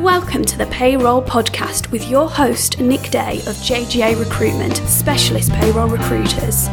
Welcome to the Payroll Podcast with your host, Nick Day of JGA Recruitment, Specialist Payroll Recruiters.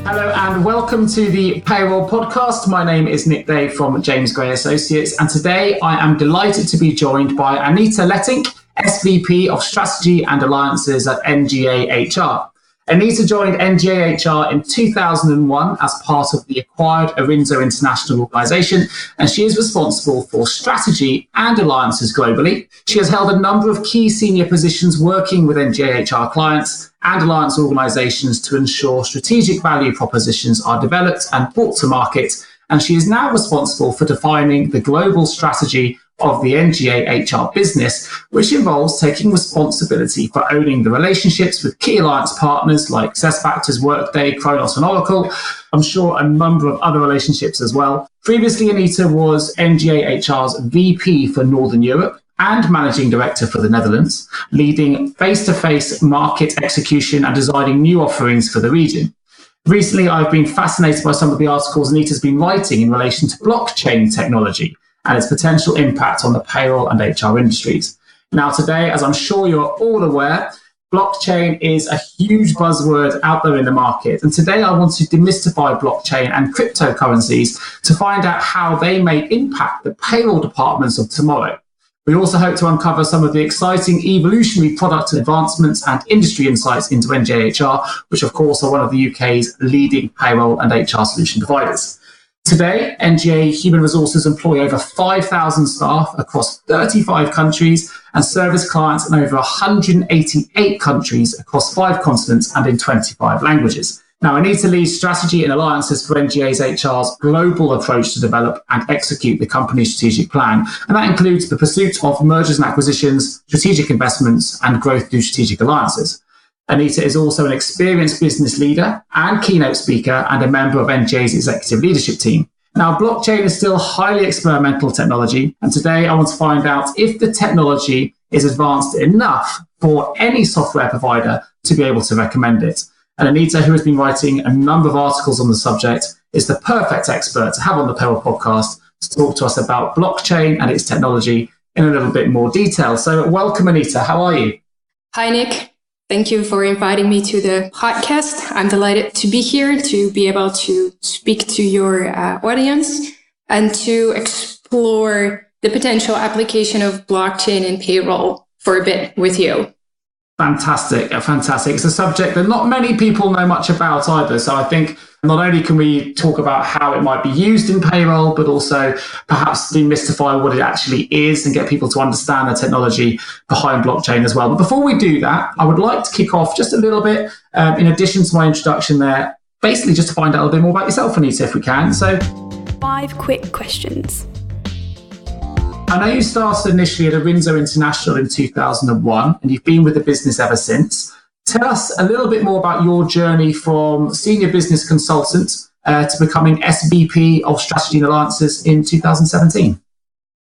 Hello and welcome to the Payroll Podcast. My name is Nick Day from James Gray Associates, and today I am delighted to be joined by Anita Lettink, SVP of Strategy and Alliances at NGA HR. Anita joined NGA HR in 2001 as part of the acquired Arinzo International Organisation, and she is responsible for strategy and alliances globally. She has held a number of key senior positions working with NGA HR clients and alliance organisations to ensure strategic value propositions are developed and brought to market, and she is now responsible for defining the global strategy of the NGA HR business, which involves taking responsibility for owning the relationships with key alliance partners like SuccessFactors, Workday, Kronos and Oracle. I'm sure a number of other relationships as well. Previously, Anita was NGA HR's VP for Northern Europe and Managing Director for the Netherlands, leading face-to-face market execution and designing new offerings for the region. Recently, I've been fascinated by some of the articles Anita's been writing in relation to blockchain technology and its potential impact on the payroll and HR industries. Now today, as I'm sure you're all aware, blockchain is a huge buzzword out there in the market. And today I want to demystify blockchain and cryptocurrencies to find out how they may impact the payroll departments of tomorrow. We also hope to uncover some of the exciting evolutionary product advancements and industry insights into NGA HR, which of course are one of the UK's leading payroll and HR solution providers. Today, NGA Human Resources employ over 5,000 staff across 35 countries and service clients in over 188 countries across 5 continents and in 25 languages. Now, Anita leads strategy and alliances for NGA's HR's global approach to develop and execute the company's strategic plan. And that includes the pursuit of mergers and acquisitions, strategic investments, and growth through strategic alliances. Anita is also an experienced business leader and keynote speaker and a member of NGA's executive leadership team. Now, blockchain is still highly experimental technology, and today I want to find out if the technology is advanced enough for any software provider to be able to recommend it. And Anita, who has been writing a number of articles on the subject, is the perfect expert to have on the Payroll Podcast to talk to us about blockchain and its technology in a little bit more detail. So welcome, Anita. How are you? Hi, Nick. Thank you for inviting me to the podcast. I'm delighted to be here, to be able to speak to your audience and to explore the potential application of blockchain in payroll for a bit with you. Fantastic. It's a subject that not many people know much about either. So I think not only can we talk about how it might be used in payroll, but also perhaps demystify what it actually is and get people to understand the technology behind blockchain as well. But before we do that, I would like to kick off just a little bit, in addition to my introduction there, basically just to find out a little bit more about yourself, Anita, if we can. So 5 quick questions. I know you started initially at Arinzo International in 2001, and you've been with the business ever since. Tell us a little bit more about your journey from senior business consultant to becoming SVP of Strategy and Alliances in 2017.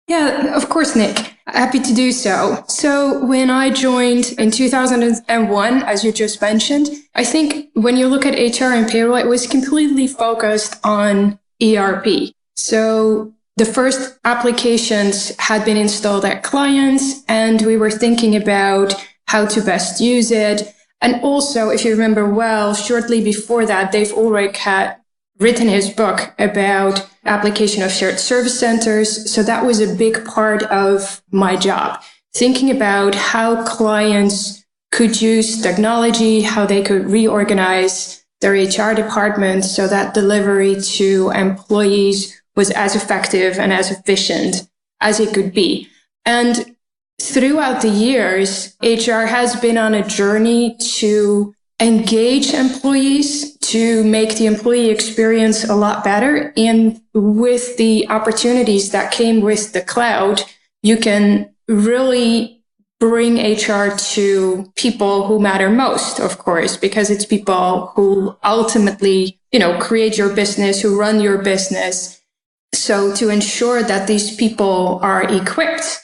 Yeah, of course, Nick. Happy to do so. So when I joined in 2001, as you just mentioned, I think when you look at HR and payroll, it was completely focused on ERP. So the first applications had been installed at clients, and we were thinking about how to best use it. And also, if you remember well, shortly before that, Dave Ulrich had written his book about application of shared service centers. So that was a big part of my job, thinking about how clients could use technology, how they could reorganize their HR department so that delivery to employees was as effective and as efficient as it could be. And throughout the years, HR has been on a journey to engage employees, to make the employee experience a lot better. And with the opportunities that came with the cloud, you can really bring HR to people who matter most, of course, because it's people who ultimately, create your business, who run your business. So to ensure that these people are equipped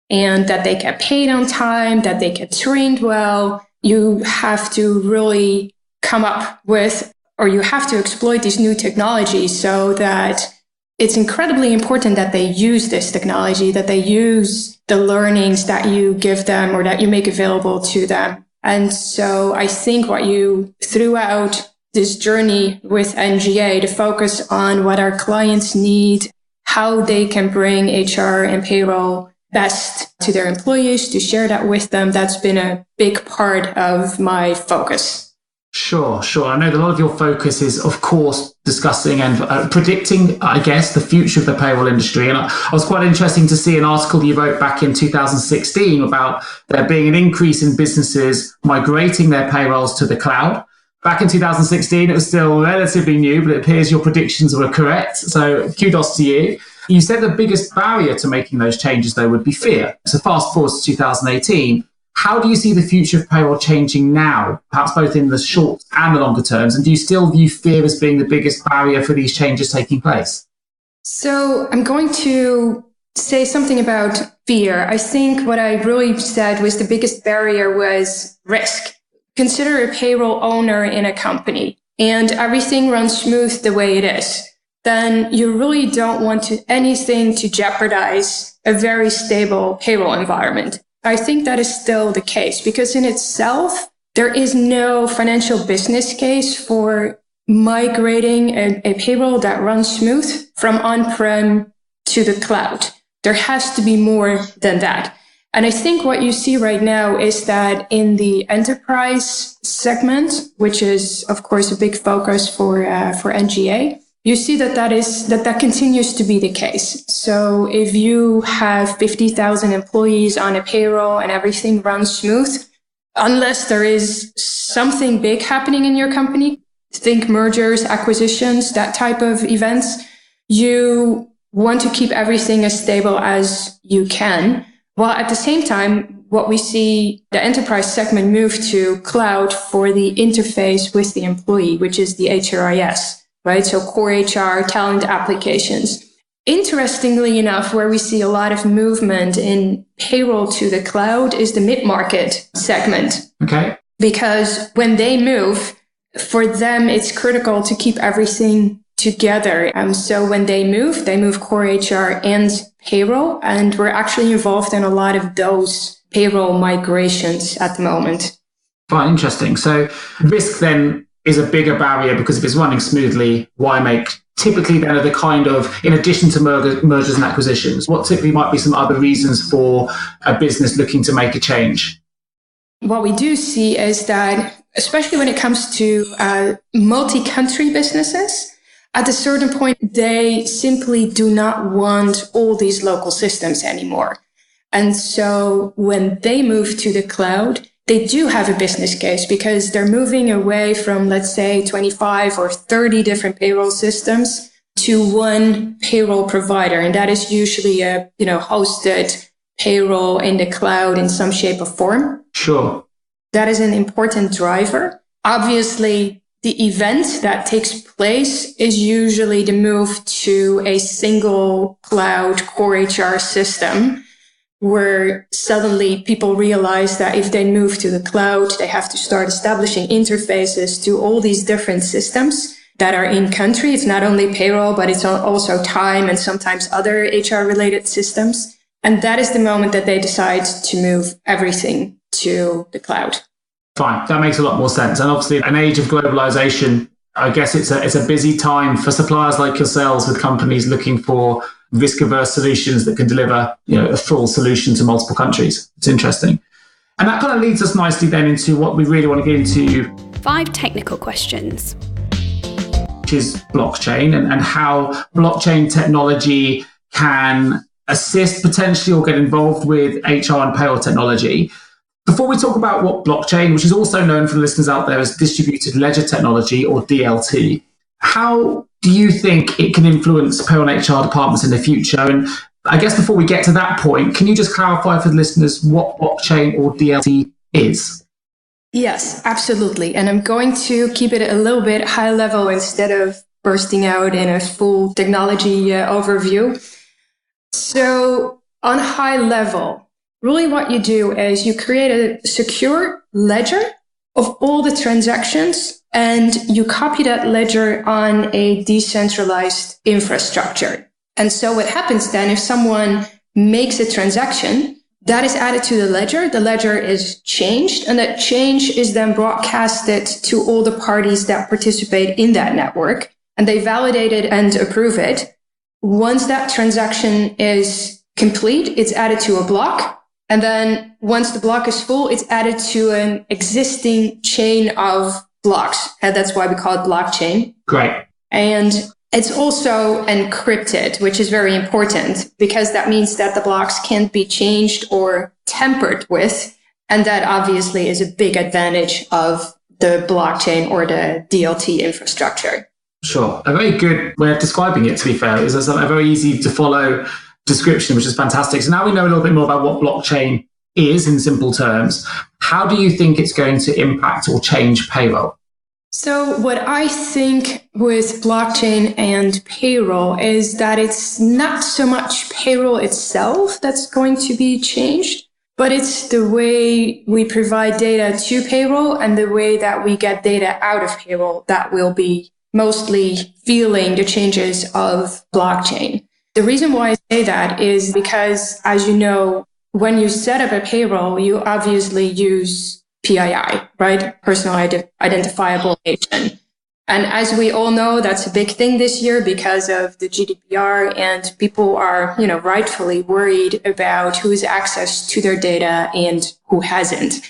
and that they get paid on time, that they get trained well, you have to really come up with, or you have to exploit these new technologies so that it's incredibly important that they use this technology, that they use the learnings that you give them or that you make available to them. And so I think what you throughout this journey with NGA to focus on what our clients need, how they can bring HR and payroll best to their employees, to share that with them, that's been a big part of my focus. Sure. I know that a lot of your focus is, of course, discussing and predicting, I guess, the future of the payroll industry. And I was quite interesting to see an article you wrote back in 2016 about there being an increase in businesses migrating their payrolls to the cloud. Back in 2016, it was still relatively new, but it appears your predictions were correct. So kudos to you. You said the biggest barrier to making those changes, though, would be fear. So fast forward to 2018. How do you see the future of payroll changing now, perhaps both in the short and the longer terms? And do you still view fear as being the biggest barrier for these changes taking place? So I'm going to say something about fear. I think what I really said was the biggest barrier was risk. Consider a payroll owner in a company and everything runs smooth the way it is. Then you really don't want anything to jeopardize a very stable payroll environment. I think that is still the case because in itself, there is no financial business case for migrating a payroll that runs smooth from on-prem to the cloud. There has to be more than that. And I think what you see right now is that in the enterprise segment, which is, of course, a big focus for NGA, you see that continues to be the case. So if you have 50,000 employees on a payroll and everything runs smooth, unless there is something big happening in your company, think mergers, acquisitions, that type of events, you want to keep everything as stable as you can. While at the same time, what we see the enterprise segment move to cloud for the interface with the employee, which is the HRIS. Right? So core HR, talent applications. Interestingly enough, where we see a lot of movement in payroll to the cloud is the mid-market segment. Okay. Because when they move, for them, it's critical to keep everything together. So when they move core HR and payroll, and we're actually involved in a lot of those payroll migrations at the moment. Fine, interesting. So risk then is a bigger barrier because if it's running smoothly, why make typically then the kind of, in addition to mergers and acquisitions, what typically might be some other reasons for a business looking to make a change? What we do see is that, especially when it comes to multi-country businesses, at a certain point, they simply do not want all these local systems anymore. And so when they move to the cloud, they do have a business case because they're moving away from, let's say, 25 or 30 different payroll systems to one payroll provider. And that is usually a, hosted payroll in the cloud in some shape or form. Sure. That is an important driver. Obviously, the event that takes place is usually the move to a single cloud core HR system, where suddenly people realize that if they move to the cloud, they have to start establishing interfaces to all these different systems that are in country. It's not only payroll, but it's also time and sometimes other HR related systems. And that is the moment that they decide to move everything to the cloud. Fine. That makes a lot more sense. And obviously, an age of globalization, I guess it's a busy time for suppliers like yourselves with companies looking for risk-averse solutions that can deliver, a full solution to multiple countries. It's interesting. And that kind of leads us nicely then into what we really want to get into. 5 technical questions. Which is blockchain and how blockchain technology can assist potentially or get involved with HR and payroll technology. Before we talk about what blockchain, which is also known for the listeners out there as distributed ledger technology or DLT, how do you think it can influence payroll and HR departments in the future? And I guess before we get to that point, can you just clarify for the listeners what blockchain or DLT is? Yes, absolutely. And I'm going to keep it a little bit high level instead of bursting out in a full technology overview. So on high level, really what you do is you create a secure ledger of all the transactions and you copy that ledger on a decentralized infrastructure. And so what happens then if someone makes a transaction, that is added to the ledger is changed, and that change is then broadcasted to all the parties that participate in that network, and they validate it and approve it. Once that transaction is complete, it's added to a block. And then once the block is full, it's added to an existing chain of blocks. And that's why we call it blockchain. Great. And it's also encrypted, which is very important because that means that the blocks can't be changed or tampered with. And that obviously is a big advantage of the blockchain or the DLT infrastructure. Sure. A very good way of describing it, to be fair, is a very easy to follow description, which is fantastic. So now we know a little bit more about what blockchain is in simple terms. How do you think it's going to impact or change payroll? So what I think with blockchain and payroll is that it's not so much payroll itself that's going to be changed, but it's the way we provide data to payroll and the way that we get data out of payroll that will be mostly feeling the changes of blockchain. The reason why I say that is because, as you know, when you set up a payroll, you obviously use PII, right? Personal identifiable agent. And as we all know, that's a big thing this year because of the GDPR, and people are, rightfully worried about who's access to their data and who hasn't.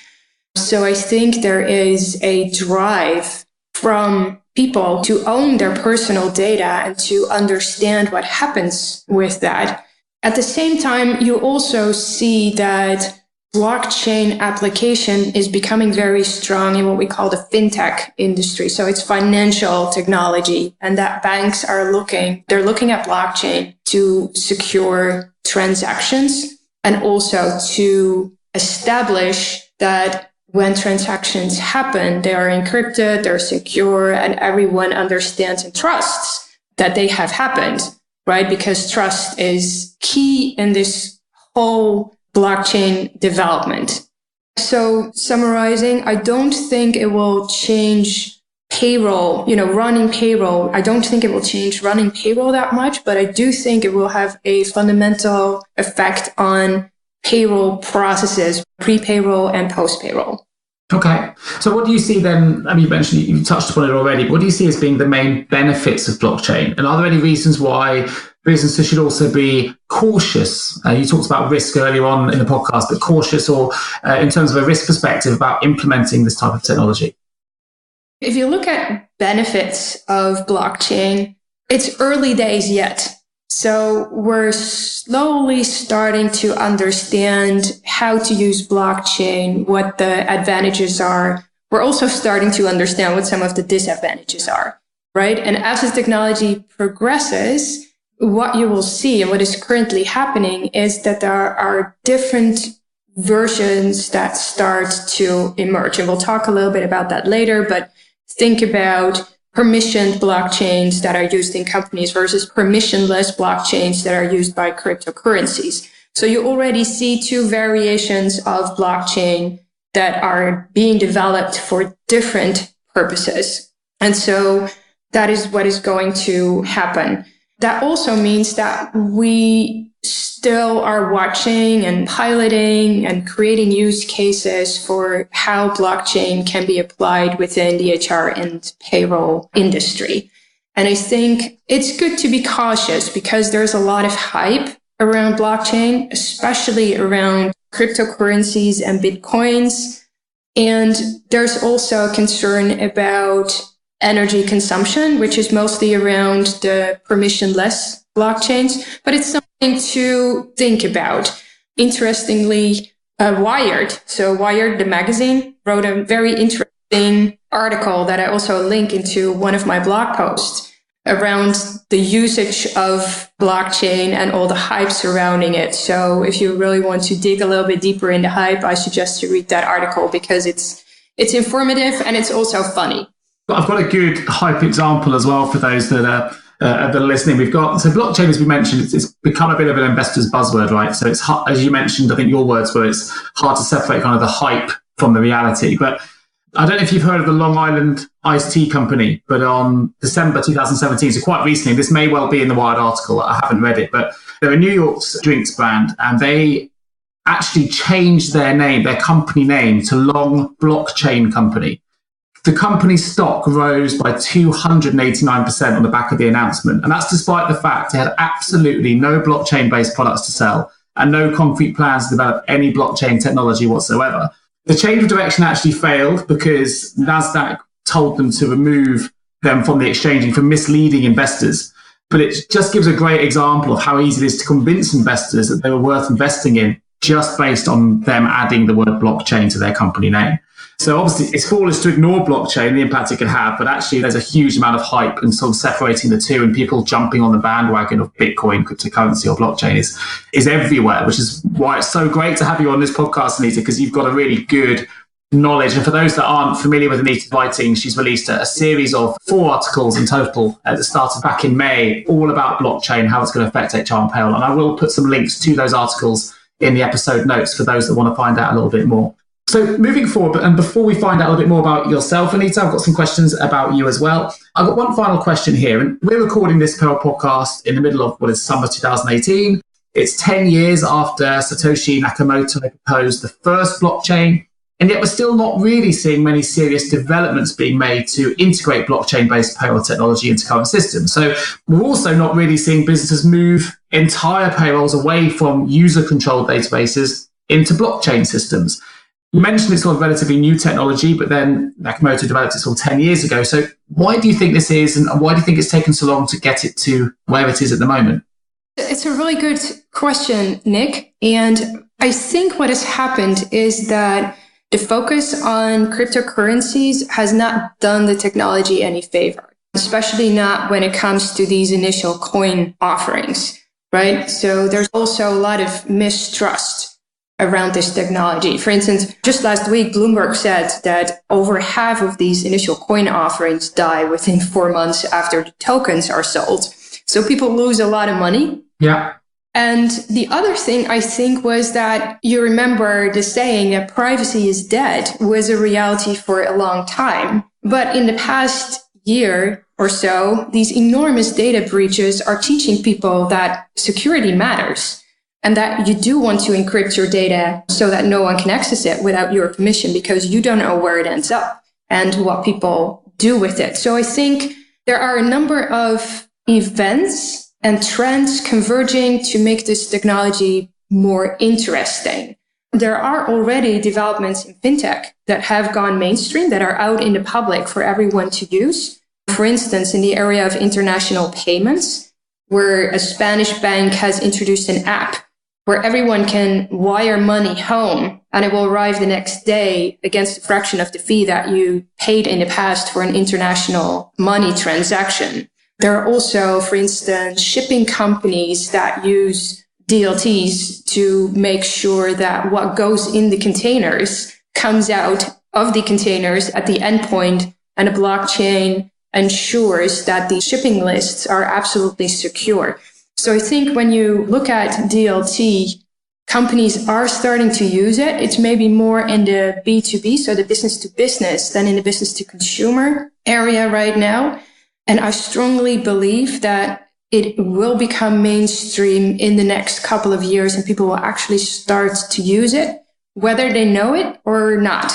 So I think there is a drive from people to own their personal data and to understand what happens with that. At the same time, you also see that blockchain application is becoming very strong in what we call the fintech industry. So it's financial technology, and that banks are looking at blockchain to secure transactions and also to establish that when transactions happen, they are encrypted, they're secure, and everyone understands and trusts that they have happened, right? Because trust is key in this whole blockchain development. So summarizing, I don't think it will change payroll, running payroll. I don't think it will change running payroll that much, but I do think it will have a fundamental effect on payroll processes, pre-payroll and post-payroll. Okay. So what do you see then? I mean, you mentioned, you touched upon it already, but what do you see as being the main benefits of blockchain? And are there any reasons why businesses should also be cautious? You talked about risk earlier on in the podcast, but cautious or in terms of a risk perspective about implementing this type of technology? If you look at benefits of blockchain, it's early days yet. So we're slowly starting to understand how to use blockchain, what the advantages are. We're also starting to understand what some of the disadvantages are, right? And as the technology progresses, what you will see and what is currently happening is that there are different versions that start to emerge. And we'll talk a little bit about that later, but think about permissioned blockchains that are used in companies versus permissionless blockchains that are used by cryptocurrencies. So you already see two variations of blockchain that are being developed for different purposes. And so that is what is going to happen. That also means that we still are watching and piloting and creating use cases for how blockchain can be applied within the HR and payroll industry. And I think it's good to be cautious because there's a lot of hype around blockchain, especially around cryptocurrencies and Bitcoins. And there's also a concern about energy consumption, which is mostly around the permissionless blockchains, but it's something to think about. Interestingly, Wired, the magazine, wrote a very interesting article that I also link into one of my blog posts around the usage of blockchain and all the hype surrounding it. So if you really want to dig a little bit deeper into hype, I suggest you read that article because it's informative and it's also funny. I've got a good hype example as well for those that are listening. We've got, so blockchain, as we mentioned, it's become a bit of an investor's buzzword, right? So it's, as you mentioned, I think your words were, it's hard to separate kind of the hype from the reality. But I don't know if you've heard of the Long Island iced tea company, but on December 2017, so quite recently, this may well be in the Wired article, I haven't read it, but they're a New York's drinks brand, and they actually changed their name, their company name, to Long Blockchain Company. The company's stock rose by 289% on the back of the announcement. And that's despite the fact it had absolutely no blockchain-based products to sell and no concrete plans to develop any blockchain technology whatsoever. The change of direction actually failed because NASDAQ told them to remove them from the exchange for misleading investors. But it just gives a great example of how easy it is to convince investors that they were worth investing in just based on them adding the word blockchain to their company name. So obviously it's foolish to ignore blockchain, the impact it could have, but actually there's a huge amount of hype and sort of separating the two, and people jumping on the bandwagon of Bitcoin, cryptocurrency or blockchain is everywhere, which is why it's so great to have you on this podcast, Anita, because you've got a really good knowledge. And for those that aren't familiar with Anita Lettink, she's released a series of 4 articles in total that started back in May, all about blockchain, how it's going to affect HR and payroll. And I will put some links to those articles in the episode notes for those that want to find out a little bit more. So moving forward, and before we find out a little bit more about yourself, Anita, I've got some questions about you as well. I've got one final question here, and we're recording this Payroll podcast in the middle of what is summer 2018. It's 10 years after Satoshi Nakamoto proposed the first blockchain, and yet we're still not really seeing many serious developments being made to integrate blockchain-based payroll technology into current systems. So we're also not really seeing businesses move entire payrolls away from user-controlled databases into blockchain systems. You mentioned it's sort of relatively new technology, but then Nakamoto developed it sort of 10 years ago. So why do you think this is, and why do you think it's taken so long to get it to where it is at the moment? It's a really good question, Nick. And I think what has happened is that the focus on cryptocurrencies has not done the technology any favor, especially not when it comes to these initial coin offerings, right? So there's also a lot of mistrust around this technology. For instance, just last week, Bloomberg said that over half of these initial coin offerings die within 4 months after the tokens are sold. So people lose a lot of money. Yeah. And the other thing I think was that you remember the saying that privacy is dead was a reality for a long time. But in the past year or so, these enormous data breaches are teaching people that security matters and that you do want to encrypt your data so that no one can access it without your permission, because you don't know where it ends up and what people do with it. So I think there are a number of events and trends converging to make this technology more interesting. There are already developments in fintech that have gone mainstream, that are out in the public for everyone to use. For instance, in the area of international payments, where a Spanish bank has introduced an app where everyone can wire money home and it will arrive the next day against a fraction of the fee that you paid in the past for an international money transaction. There are also, for instance, shipping companies that use DLTs to make sure that what goes in the containers comes out of the containers at the endpoint, and a blockchain ensures that the shipping lists are absolutely secure. So I think when you look at DLT, companies are starting to use it. It's maybe more in the B2B, so the business to business, than in the business to consumer area right now. And I strongly believe that it will become mainstream in the next couple of years, and people will actually start to use it, whether they know it or not.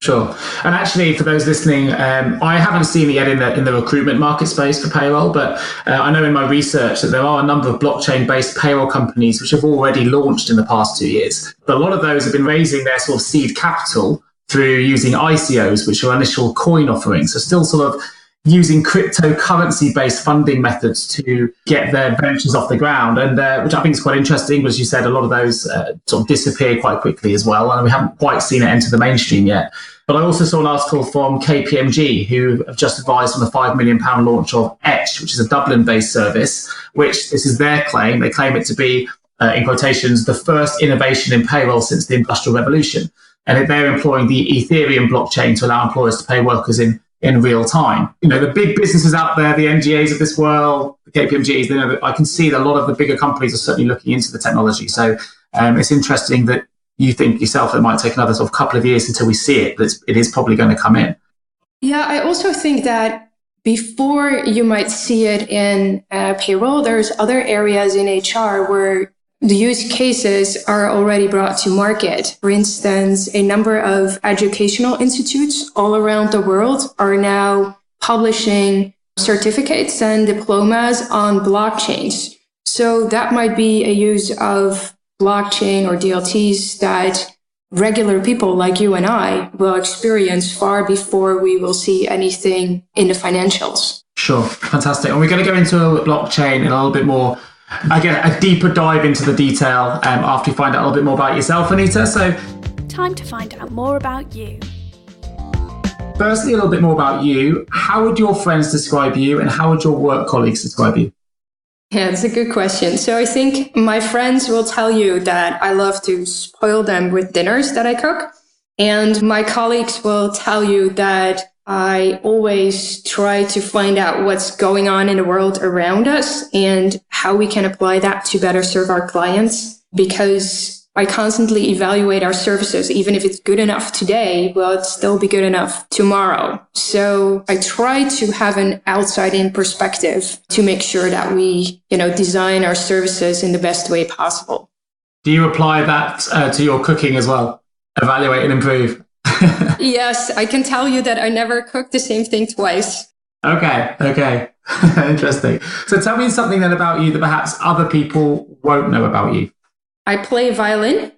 Sure. And actually, for those listening, I haven't seen it yet in the recruitment market space for payroll, but I know in my research that there are a number of blockchain-based payroll companies which have already launched in the past 2 years. But a lot of those have been raising their sort of seed capital through using ICOs, which are initial coin offerings. So still sort of using cryptocurrency-based funding methods to get their ventures off the ground, and which I think is quite interesting. As you said, a lot of those sort of disappear quite quickly as well, and we haven't quite seen it enter the mainstream yet. But I also saw an article from KPMG, who have just advised on the £5 million launch of Etch, which is a Dublin-based service, which, this is their claim, they claim it to be, in quotations, the first innovation in payroll since the Industrial Revolution. And they're employing the Ethereum blockchain to allow employers to pay workers in real time. You know, the big businesses out there, the NGAs of this world, the KPMGs, I can see that a lot of the bigger companies are certainly looking into the technology. So it's interesting that you think yourself it might take another sort of couple of years until we see it, but it is probably going to come in. Yeah, I also think that before you might see it in payroll, there's other areas in HR where the use cases are already brought to market. For instance, a number of educational institutes all around the world are now publishing certificates and diplomas on blockchains. So that might be a use of blockchain or DLTs that regular people like you and I will experience far before we will see anything in the financials. Sure. Fantastic. And we're going to go into blockchain in a little bit more, again, a deeper dive into the detail after you find out a little bit more about yourself, Anita. So time to find out more about you. Firstly, a little bit more about you. How would your friends describe you and how would your work colleagues describe you? Yeah, that's a good question. So I think my friends will tell you that I love to spoil them with dinners that I cook. And my colleagues will tell you that I always try to find out what's going on in the world around us and how we can apply that to better serve our clients. Because I constantly evaluate our services. Even if it's good enough today, will it still be good enough tomorrow? So I try to have an outside-in perspective to make sure that we, design our services in the best way possible. Do you apply that to your cooking as well? Evaluate and improve? Yes, I can tell you that I never cook the same thing twice. Okay. Interesting. So tell me something then about you that perhaps other people won't know about you. I play violin.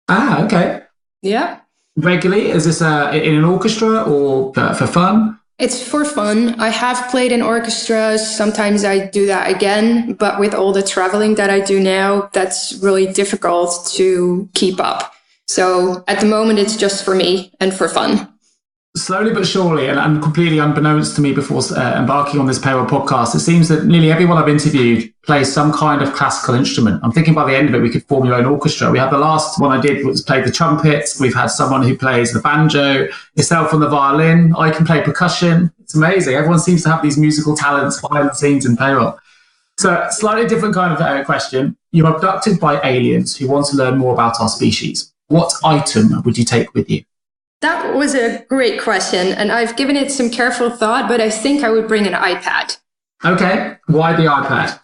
Ah, okay. Yeah. Regularly? Is this in an orchestra or for fun? It's for fun. I have played in orchestras. Sometimes I do that again, but with all the traveling that I do now, that's really difficult to keep up. So at the moment, it's just for me and for fun. Slowly but surely, and completely unbeknownst to me before embarking on this Payroll podcast, it seems that nearly everyone I've interviewed plays some kind of classical instrument. I'm thinking by the end of it, we could form your own orchestra. We had the last one I did was play the trumpet. We've had someone who plays the banjo, yourself on the violin. I can play percussion. It's amazing. Everyone seems to have these musical talents behind the scenes in Payroll. So slightly different kind of question. You're abducted by aliens who want to learn more about our species. What item would you take with you? That was a great question, and I've given it some careful thought, but I think I would bring an iPad. Okay, why the iPad?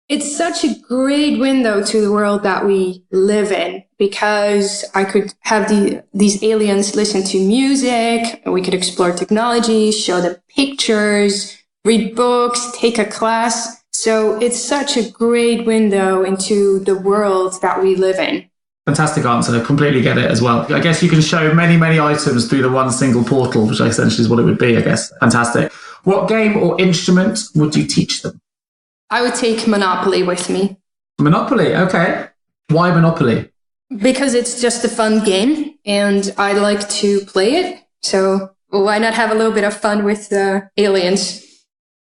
It's such a great window to the world that we live in, because I could have these aliens listen to music, and we could explore technology, show them pictures, read books, take a class. So it's such a great window into the world that we live in. Fantastic answer. I completely get it as well. I guess you can show many, many items through the one single portal, which essentially is what it would be, I guess. Fantastic. What game or instrument would you teach them? I would take Monopoly with me. Monopoly, okay. Why Monopoly? Because it's just a fun game and I like to play it. So why not have a little bit of fun with the aliens?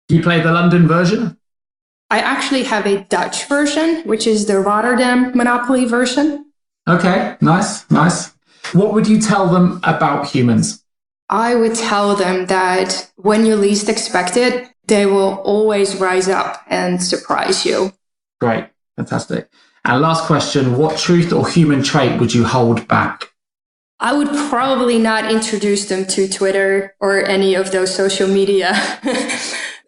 Do you play the London version? I actually have a Dutch version, which is the Rotterdam Monopoly version. Okay, nice. What would you tell them about humans? I would tell them that when you least expect it, they will always rise up and surprise you. Great, fantastic. And last question, what truth or human trait would you hold back? I would probably not introduce them to Twitter or any of those social media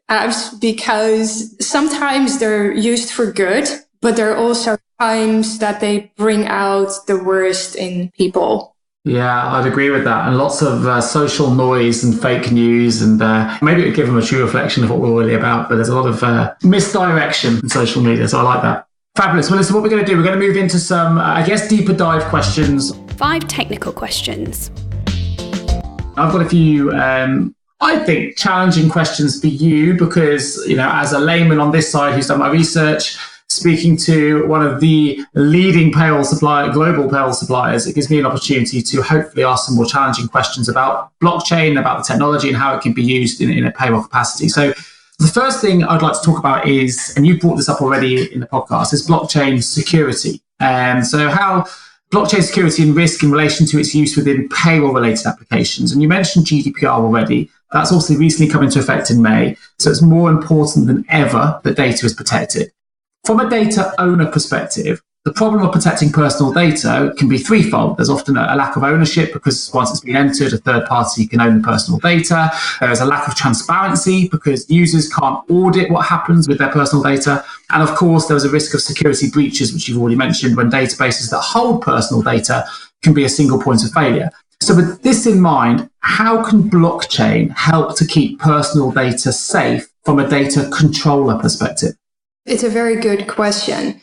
apps because sometimes they're used for good, but there are also times that they bring out the worst in people. Yeah, I'd agree with that. And lots of social noise and fake news, and maybe it would give them a true reflection of what we're really about. But there's a lot of misdirection in social media, so I like that. Fabulous. Well, listen, what we're going to do, we're going to move into some, deeper dive questions. 5 technical questions. I've got a few, I think, challenging questions for you because, as a layman on this side who's done my research, speaking to one of the leading global payroll suppliers, it gives me an opportunity to hopefully ask some more challenging questions about blockchain, about the technology and how it can be used in a payroll capacity. So the first thing I'd like to talk about is, and you brought this up already in the podcast, is blockchain security. So how blockchain security and risk in relation to its use within payroll-related applications. And you mentioned GDPR already. That's also recently come into effect in May. So it's more important than ever that data is protected. From a data owner perspective, the problem of protecting personal data can be threefold. There's often a lack of ownership because once it's been entered, a third party can own the personal data. There's a lack of transparency because users can't audit what happens with their personal data. And of course, there's a risk of security breaches, which you've already mentioned, when databases that hold personal data can be a single point of failure. So with this in mind, how can blockchain help to keep personal data safe from a data controller perspective? It's a very good question.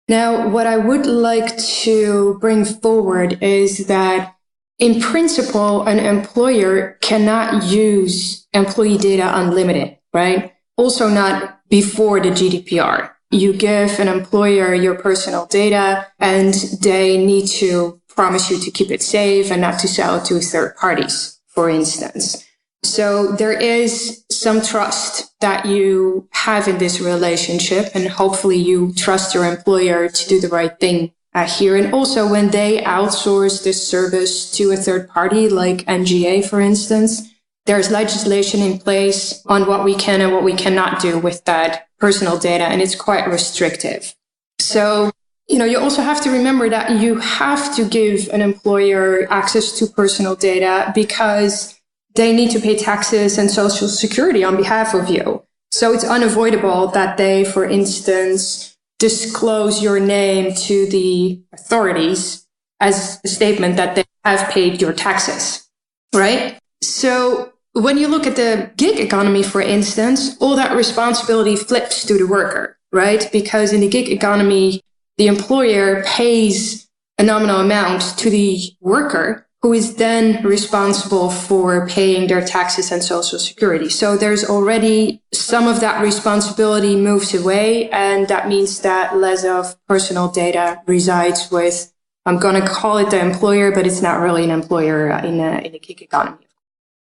Now, what I would like to bring forward is that in principle, an employer cannot use employee data unlimited, right? Also not before the GDPR. You give an employer your personal data and they need to promise you to keep it safe and not to sell it to third parties, for instance. So there is some trust that you have in this relationship, and hopefully you trust your employer to do the right thing here. And also when they outsource this service to a third party like NGA, for instance, there's legislation in place on what we can and what we cannot do with that personal data, and it's quite restrictive. So, you also have to remember that you have to give an employer access to personal data because they need to pay taxes and social security on behalf of you. So it's unavoidable that they, for instance, disclose your name to the authorities as a statement that they have paid your taxes, right? So when you look at the gig economy, for instance, all that responsibility flips to the worker, right? Because in the gig economy, the employer pays a nominal amount to the worker, who is then responsible for paying their taxes and social security. So there's already some of that responsibility moves away, and that means that less of personal data resides with, I'm going to call it the employer, but it's not really an employer in a gig economy.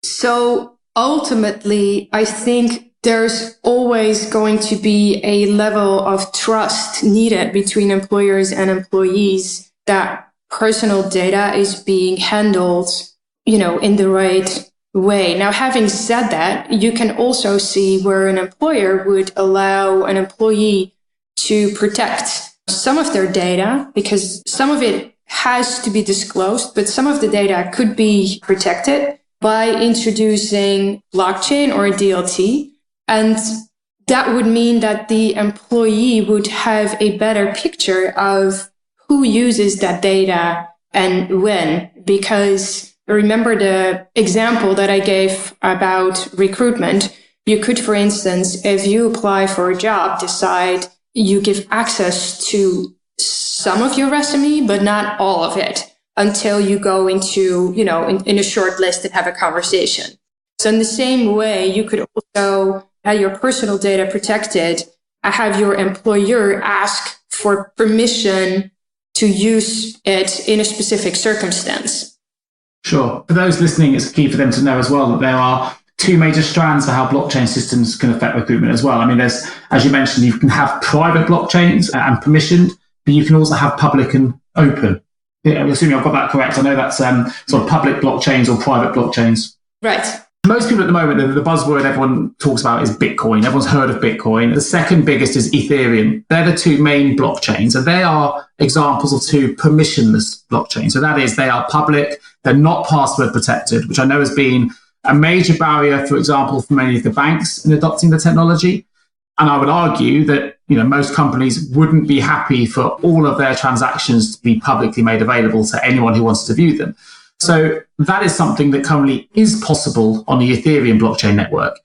So ultimately, I think there's always going to be a level of trust needed between employers and employees that personal data is being handled, in the right way. Now, having said that, you can also see where an employer would allow an employee to protect some of their data, because some of it has to be disclosed, but some of the data could be protected by introducing blockchain or a DLT. And that would mean that the employee would have a better picture of who uses that data and when. Because remember the example that I gave about recruitment. You could, for instance, if you apply for a job, decide you give access to some of your resume, but not all of it, until you go into, in a short list and have a conversation. So in the same way, you could also have your personal data protected, have your employer ask for permission to use it in a specific circumstance. Sure. For those listening, it's key for them to know as well that there are two major strands for how blockchain systems can affect recruitment as well. I mean, there's, as you mentioned, you can have private blockchains and permissioned, but you can also have public and open. I'm assuming I've got that correct. I know that's sort of public blockchains or private blockchains. Right. Most people at the moment, the buzzword everyone talks about is Bitcoin. Everyone's heard of Bitcoin. The second biggest is Ethereum. They're the two main blockchains, and they are examples of two permissionless blockchains. So that is, they are public, they're not password protected, which I know has been a major barrier, for example, for many of the banks in adopting the technology. And I would argue that, most companies wouldn't be happy for all of their transactions to be publicly made available to anyone who wants to view them. So that is something that currently is possible on the Ethereum blockchain network.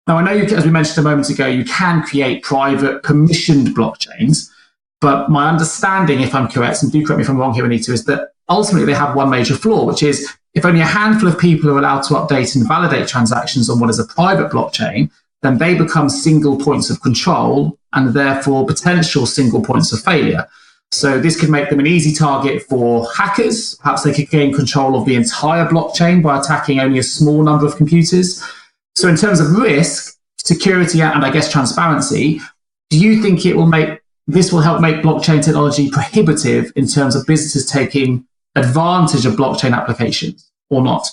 Now, I know, as we mentioned a moment ago, you can create private permissioned blockchains, but my understanding, if I'm correct, and do correct me if I'm wrong here, Anita, is that ultimately they have one major flaw, which is if only a handful of people are allowed to update and validate transactions on what is a private blockchain, then they become single points of control and therefore potential single points of failure. So this could make them an easy target for hackers. Perhaps they could gain control of the entire blockchain by attacking only a small number of computers. So in terms of risk, security, and I guess transparency, do you think this will help make blockchain technology prohibitive in terms of businesses taking advantage of blockchain applications or not?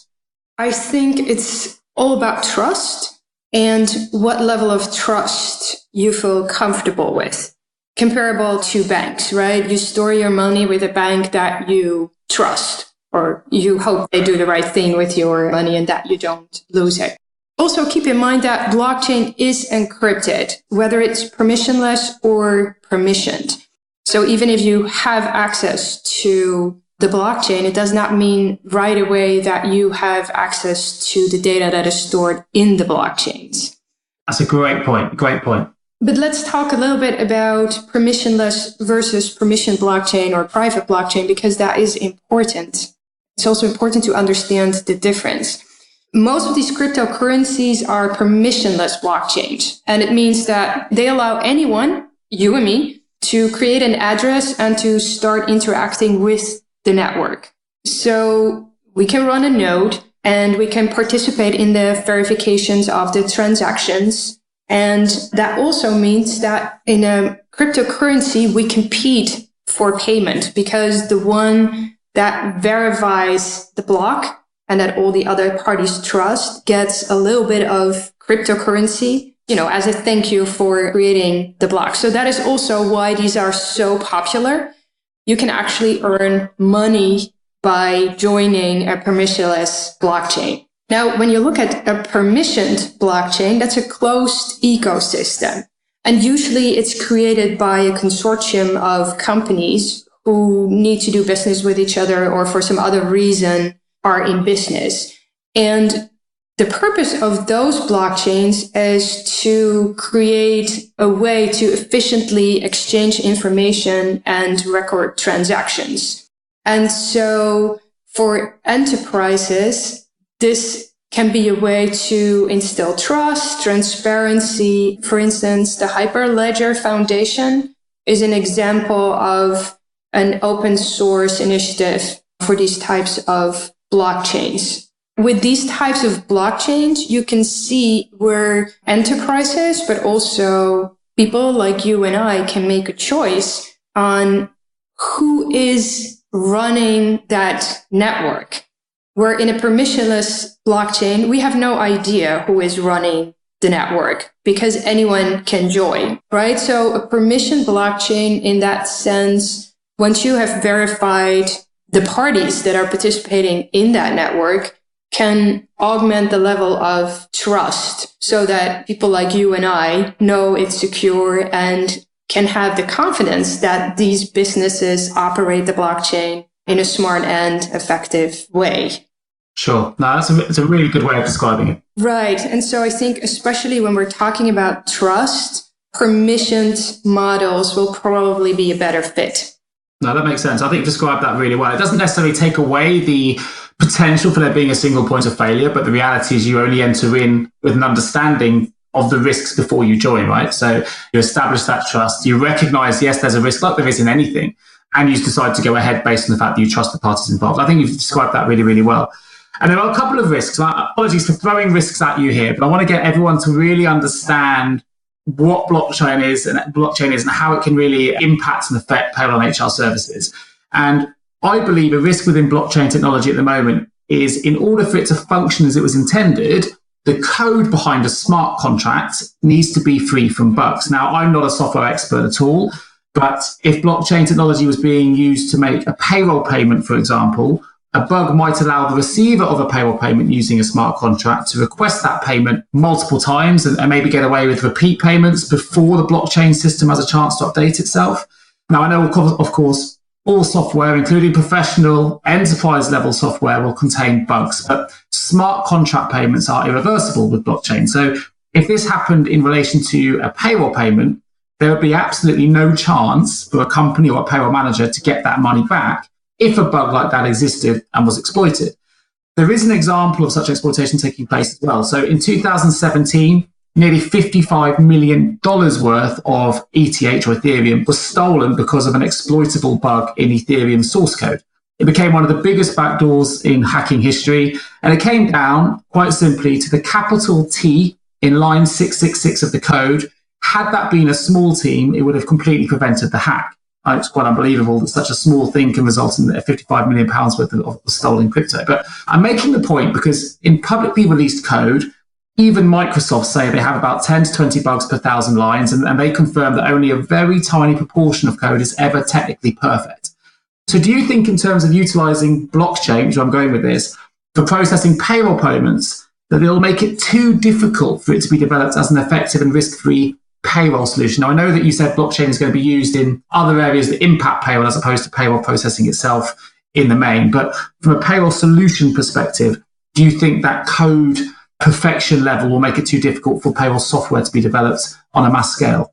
I think it's all about trust and what level of trust you feel comfortable with. comparable to banks, right? You store your money with a bank that you trust, or you hope they do the right thing with your money and that you don't lose it. Also, keep in mind that blockchain is encrypted, whether it's permissionless or permissioned. So even if you have access to the blockchain, it does not mean right away that you have access to the data that is stored in the blockchains. That's a great point. Great point. But let's talk a little bit about permissionless versus permissioned blockchain or private blockchain, because that is important. It's also important to understand the difference. Most of these cryptocurrencies are permissionless blockchains, and it means that they allow anyone, you and me, to create an address and to start interacting with the network. So we can run a node and we can participate in the verifications of the transactions. And that also means that in a cryptocurrency, we compete for payment, because the one that verifies the block and that all the other parties trust gets a little bit of cryptocurrency, as a thank you for creating the block. So that is also why these are so popular. You can actually earn money by joining a permissionless blockchain. Now, when you look at a permissioned blockchain, that's a closed ecosystem. And usually it's created by a consortium of companies who need to do business with each other or for some other reason are in business. And the purpose of those blockchains is to create a way to efficiently exchange information and record transactions. And so for enterprises, this can be a way to instill trust, transparency. For instance, the Hyperledger Foundation is an example of an open source initiative for these types of blockchains. With these types of blockchains, you can see where enterprises, but also people like you and I, can make a choice on who is running that network. Where in a permissionless blockchain, we have no idea who is running the network because anyone can join, right? So a permissioned blockchain in that sense, once you have verified the parties that are participating in that network, can augment the level of trust so that people like you and I know it's secure and can have the confidence that these businesses operate the blockchain in a smart and effective way. Sure. No, it's a really good way of describing it. Right. And so I think especially when we're talking about trust, permissioned models will probably be a better fit. No, that makes sense. I think you described that really well. It doesn't necessarily take away the potential for there being a single point of failure, but the reality is you only enter in with an understanding of the risks before you join, right? So you establish that trust, you recognize, yes, there's a risk like there is in anything, and you decide to go ahead based on the fact that you trust the parties involved. I think you've described that really, really well. And there are a couple of risks. Apologies for throwing risks at you here, but I want to get everyone to really understand what blockchain is and how it can really impact and affect payroll and HR services. And I believe a risk within blockchain technology at the moment is, in order for it to function as it was intended, the code behind a smart contract needs to be free from bugs. Now, I'm not a software expert at all, but if blockchain technology was being used to make a payroll payment, for example, a bug might allow the receiver of a payroll payment using a smart contract to request that payment multiple times and maybe get away with repeat payments before the blockchain system has a chance to update itself. Now, I know, of course, all software, including professional enterprise level software, will contain bugs, but smart contract payments are irreversible with blockchain. So if this happened in relation to a payroll payment, there would be absolutely no chance for a company or a payroll manager to get that money back if a bug like that existed and was exploited. There is an example of such exploitation taking place as well. So in 2017, nearly $55 million worth of ETH or Ethereum was stolen because of an exploitable bug in Ethereum source code. It became one of the biggest backdoors in hacking history, and it came down quite simply to the capital T in line 666 of the code. Had that been a small team, it would have completely prevented the hack. It's quite unbelievable that such a small thing can result in £55 million worth of stolen crypto. But I'm making the point because in publicly released code, Even Microsoft say they have about 10 to 20 bugs per 1,000 lines, and they confirm that only a very tiny proportion of code is ever technically perfect. So do you think in terms of utilizing blockchain, which I'm going with this, for processing payroll payments, that it'll make it too difficult for it to be developed as an effective and risk-free payroll solution? Now, I know that you said blockchain is going to be used in other areas that impact payroll as opposed to payroll processing itself in the main. But from a payroll solution perspective, do you think that code perfection level will make it too difficult for payroll software to be developed on a mass scale?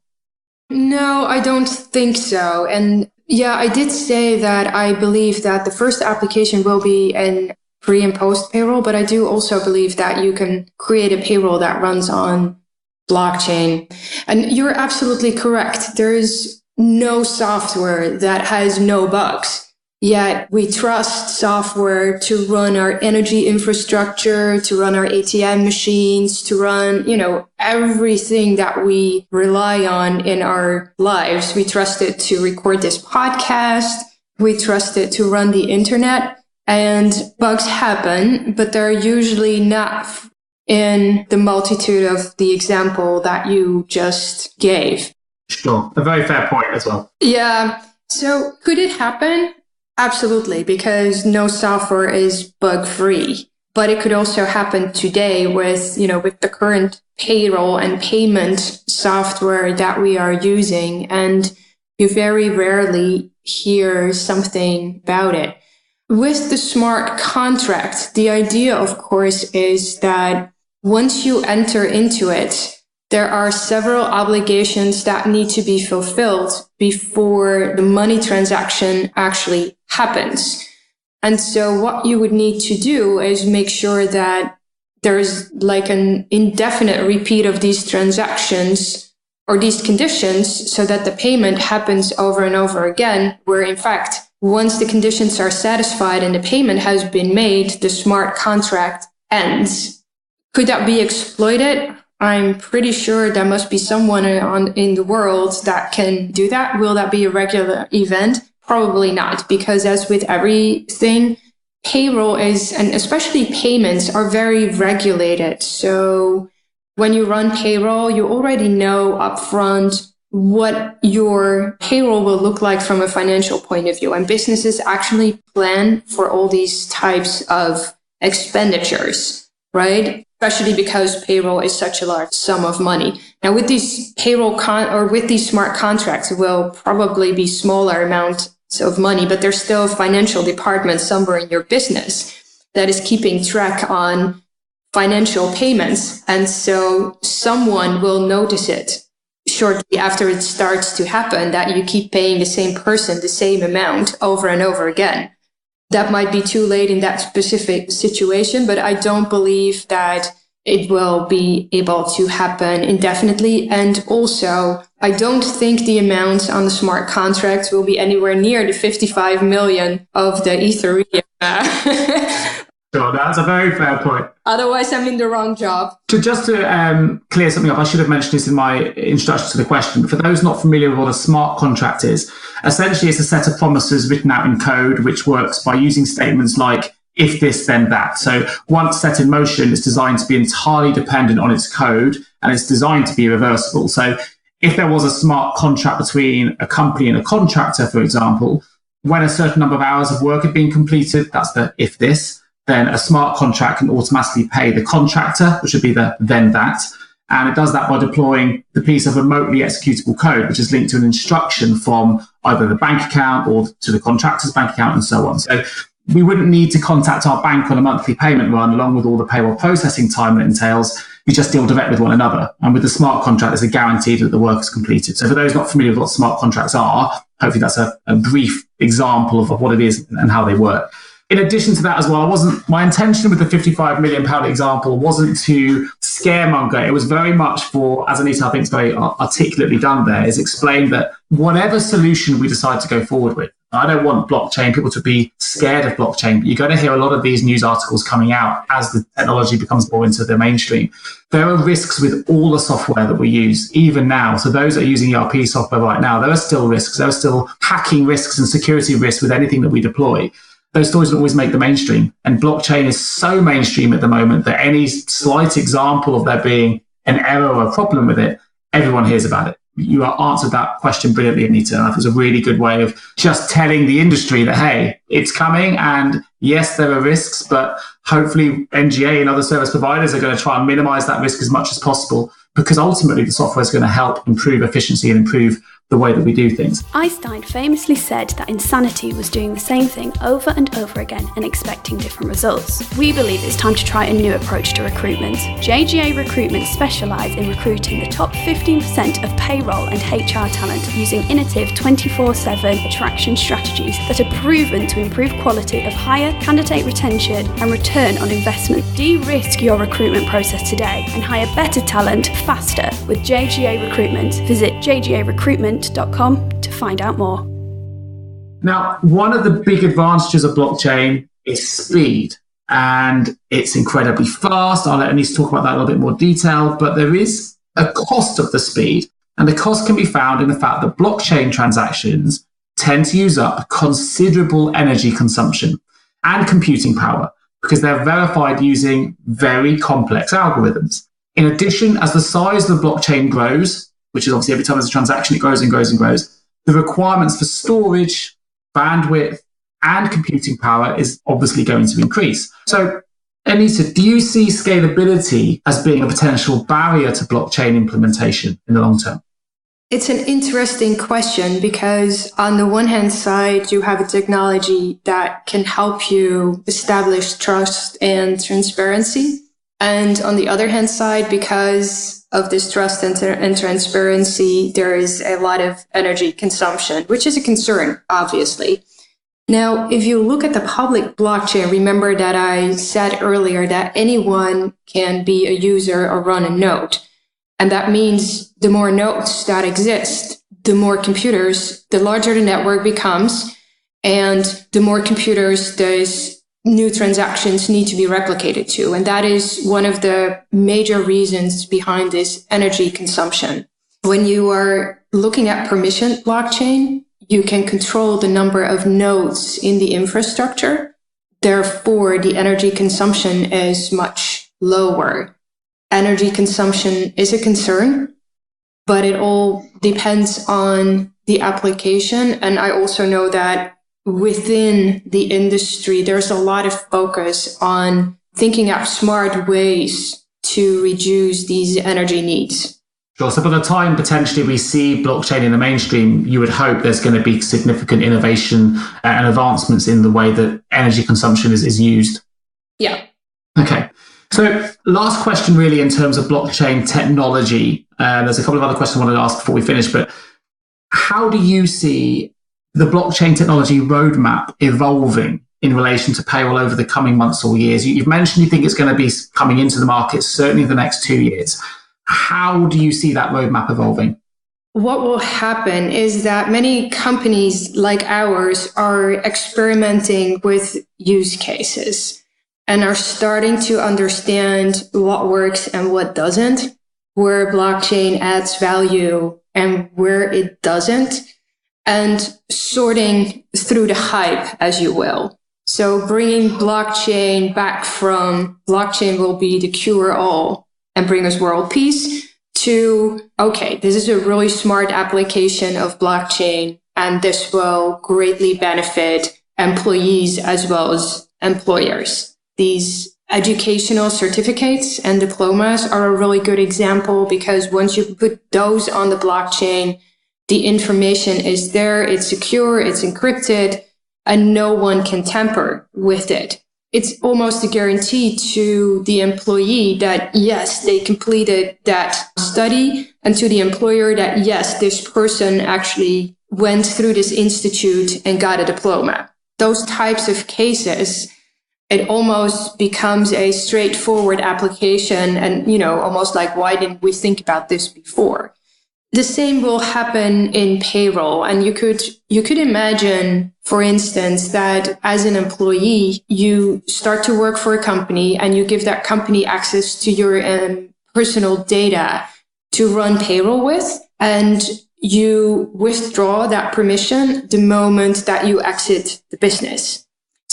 No, I don't think so. And yeah, I did say that I believe that the first application will be an pre and post payroll, but I do also believe that you can create a payroll that runs on blockchain. And you're absolutely correct. There is no software that has no bugs. Yet we trust software to run our energy infrastructure, to run our ATM machines, to run, everything that we rely on in our lives. We trust it to record this podcast. We trust it to run the internet. And bugs happen, but they're usually not in the multitude of the example that you just gave. Sure. A very fair point as well. Yeah. So could it happen? Absolutely, because no software is bug-free. But it could also happen today with the current payroll and payment software that we are using. And you very rarely hear something about it. With the smart contract, the idea, of course, is that once you enter into it, there are several obligations that need to be fulfilled before the money transaction actually happens. And so what you would need to do is make sure that there's like an indefinite repeat of these transactions or these conditions so that the payment happens over and over again, where in fact, once the conditions are satisfied and the payment has been made, the smart contract ends. Could that be exploited? I'm pretty sure there must be someone in the world that can do that. Will that be a regular event? Probably not, because as with everything, payroll is, and especially payments, are very regulated. So when you run payroll, you already know upfront what your payroll will look like from a financial point of view. And businesses actually plan for all these types of expenditures, right? Especially because payroll is such a large sum of money. Now, with these with these smart contracts, it will probably be smaller amounts of money, but there's still a financial department somewhere in your business that is keeping track on financial payments. And so someone will notice it shortly after it starts to happen that you keep paying the same person the same amount over and over again. That might be too late in that specific situation, but I don't believe that it will be able to happen indefinitely. And also, I don't think the amounts on the smart contracts will be anywhere near the 55 million of the Ethereum. Sure, that's a very fair point. Otherwise, I'm in the wrong job. Just to clear something up, I should have mentioned this in my introduction to the question, but for those not familiar with what a smart contract is, essentially it's a set of promises written out in code, which works by using statements like, if this, then that. So once set in motion, it's designed to be entirely dependent on its code, and it's designed to be reversible. So if there was a smart contract between a company and a contractor, for example, when a certain number of hours of work had been completed, that's the if this, then a smart contract can automatically pay the contractor, which would be the then that. And it does that by deploying the piece of remotely executable code, which is linked to an instruction from either the bank account or to the contractor's bank account and so on. So we wouldn't need to contact our bank on a monthly payment run along with all the payroll processing time that entails. We just deal direct with one another. And with the smart contract, there's a guarantee that the work is completed. So for those not familiar with what smart contracts are, hopefully that's a brief example of what it is and how they work. In addition to that as well, my intention with the £55 million example wasn't to scaremonger. It was very much for, as Anita I think is very articulately done there, is explain that whatever solution we decide to go forward with, I don't want blockchain, people to be scared of blockchain, but you're going to hear a lot of these news articles coming out as the technology becomes more into the mainstream. There are risks with all the software that we use, even now. So those that are using ERP software right now, there are still risks. There are still hacking risks and security risks with anything that we deploy. those stories don't always make the mainstream. And blockchain is so mainstream at the moment that any slight example of there being an error or a problem with it, everyone hears about it. You answered that question brilliantly, Anita. And that was a really good way of just telling the industry that, hey, it's coming. And yes, there are risks, but hopefully NGA and other service providers are going to try and minimize that risk as much as possible, because ultimately the software is going to help improve efficiency and improve the way that we do things. Einstein famously said that insanity was doing the same thing over and over again and expecting different results. We believe it's time to try a new approach to recruitment. JGA Recruitment specialise in recruiting the top 15% of payroll and HR talent using innovative 24/7 attraction strategies that are proven to improve quality of hire, candidate retention and return on investment. De-risk your recruitment process today and hire better talent faster with JGA Recruitment. Visit jgarecruitment.com to find out more. Now, one of the big advantages of blockchain is speed, and it's incredibly fast. I'll let Anita talk about that in a little bit more detail, but there is a cost of the speed, and the cost can be found in the fact that blockchain transactions tend to use up considerable energy consumption and computing power because they're verified using very complex algorithms. In addition, as the size of the blockchain grows, which is obviously every time there's a transaction, it grows and grows and grows, the requirements for storage, bandwidth, and computing power is obviously going to increase. So, Anita, do you see scalability as being a potential barrier to blockchain implementation in the long term? It's an interesting question because on the one hand side, you have a technology that can help you establish trust and transparency. And on the other hand side, because of this trust and transparency, there is a lot of energy consumption, which is a concern, obviously. Now, if you look at the public blockchain, remember that I said earlier that anyone can be a user or run a node. And that means the more nodes that exist, the more computers, the larger the network becomes, and the more computers those new transactions need to be replicated to. And that is one of the major reasons behind this energy consumption. When you are looking at permissioned blockchain, you can control the number of nodes in the infrastructure. Therefore, the energy consumption is much lower. Energy consumption is a concern, but it all depends on the application. And I also know that within the industry, there's a lot of focus on thinking out smart ways to reduce these energy needs. Sure. So by the time potentially we see blockchain in the mainstream, you would hope there's going to be significant innovation and advancements in the way that energy consumption is used. Yeah. Okay. So last question really in terms of blockchain technology. There's a couple of other questions I wanted to ask before we finish, but how do you see the blockchain technology roadmap evolving in relation to payroll over the coming months or years? You've mentioned you think it's going to be coming into the market certainly in the next 2 years. How do you see that roadmap evolving? What will happen is that many companies like ours are experimenting with use cases and are starting to understand what works and what doesn't, where blockchain adds value and where it doesn't, and sorting through the hype, as you will. So bringing blockchain back from blockchain will be the cure-all and bring us world peace to, okay, this is a really smart application of blockchain, and this will greatly benefit employees as well as employers. These educational certificates and diplomas are a really good example because once you put those on the blockchain, the information is there, it's secure, it's encrypted, and no one can tamper with it. It's almost a guarantee to the employee that, yes, they completed that study, and to the employer that, yes, this person actually went through this institute and got a diploma. Those types of cases, it almost becomes a straightforward application and, almost like, why didn't we think about this before? The same will happen in payroll. And you could imagine, for instance, that as an employee, you start to work for a company and you give that company access to your personal data to run payroll with, and you withdraw that permission the moment that you exit the business.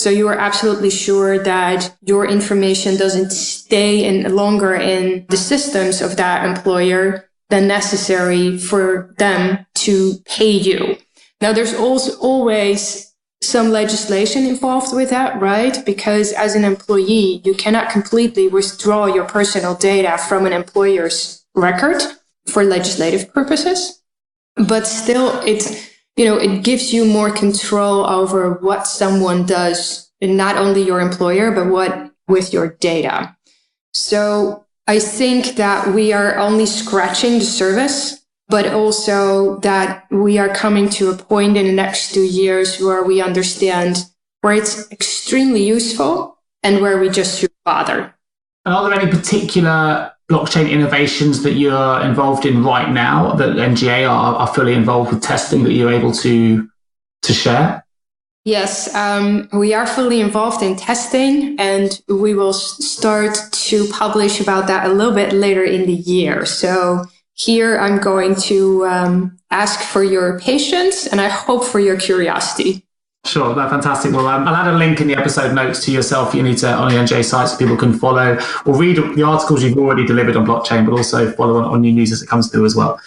So you are absolutely sure that your information doesn't stay longer in the systems of that employer than necessary for them to pay you. Now, there's also always some legislation involved with that, right? Because as an employee, you cannot completely withdraw your personal data from an employer's record for legislative purposes. But still, it gives you more control over what someone does, and not only your employer, but what with your data. So I think that we are only scratching the surface, but also that we are coming to a point in the next 2 years where we understand where it's extremely useful and where we just should bother. And are there any particular blockchain innovations that you're involved in right now that NGA are fully involved with testing that you're able to share? Yes, we are fully involved in testing, and we will start to publish about that a little bit later in the year. So here I'm going to ask for your patience, and I hope for your curiosity. Sure, that's fantastic. Well, I'll add a link in the episode notes to yourself, Anita, on the NGA site so people can follow or read the articles you've already delivered on blockchain, but also follow on your news as it comes through as well.